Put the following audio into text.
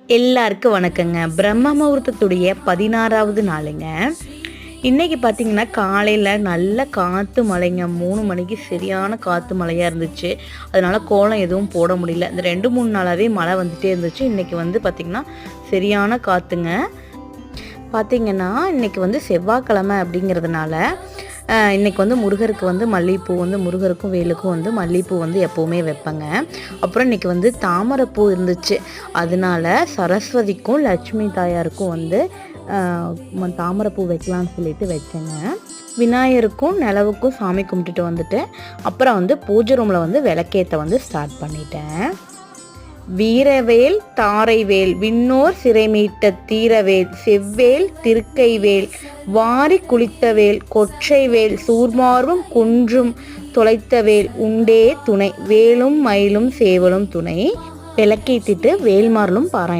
எல்லாருக்கும் வணக்கங்க. பிரம்ம முகூர்த்தத்துடைய 16வது நாளுங்க. இன்னைக்கு பார்த்தீங்கன்னா, காலையில நல்ல காத்து மழைங்க. 3 மணிக்கு சரியான காத்து மழையா இருந்துச்சு. அதனால கோலம் எதுவும் போட முடியல. இந்த 2, 3 நாளாவே மழை வந்துட்டே இருந்துச்சு. இன்னைக்கு வந்து பார்த்தீங்கன்னா, சரியான காத்துங்க. பார்த்தீங்கன்னா, இன்னைக்கு வந்து செவ்வாய்க்கிழமை அப்படிங்கிறதுனால, இன்னைக்கு வந்து முருகருக்கு வந்து மல்லிகைப்பூ வந்து முருகருக்கும் வேலுக்கும் வந்து மல்லிகைப்பூ வந்து எப்போவுமே வைப்பேங்க. அப்புறம் இன்னைக்கு வந்து தாமரைப்பூ இருந்துச்சு. அதனால சரஸ்வதிக்கும் லட்சுமி தாயாருக்கும் வந்து தாமரைப்பூ வைக்கலான்னு சொல்லிட்டு வச்சேங்க. விநாயகருக்கும் நிலவுக்கும் சாமி கும்பிட்டுட்டு வந்துட்டு அப்புறம் வந்து பூஜை ரூமில் வந்து விளக்கேற்ற வந்து ஸ்டார்ட் பண்ணிட்டேன். வீரவேல் தாரைவேல் விண்ணோர் சிறைமீட்ட தீரவேல் செவ்வேல் திருக்கைவேல் வாரி குளித்தவேல் கொற்றைவேல் சூர்மார்பும் குன்றும் தொலைத்தவேல் உண்டே துணை வேலும் மயிலும் சேவலும் துணை விளக்கேற்றிட்டு வேல்மாறலும் பாராயணம்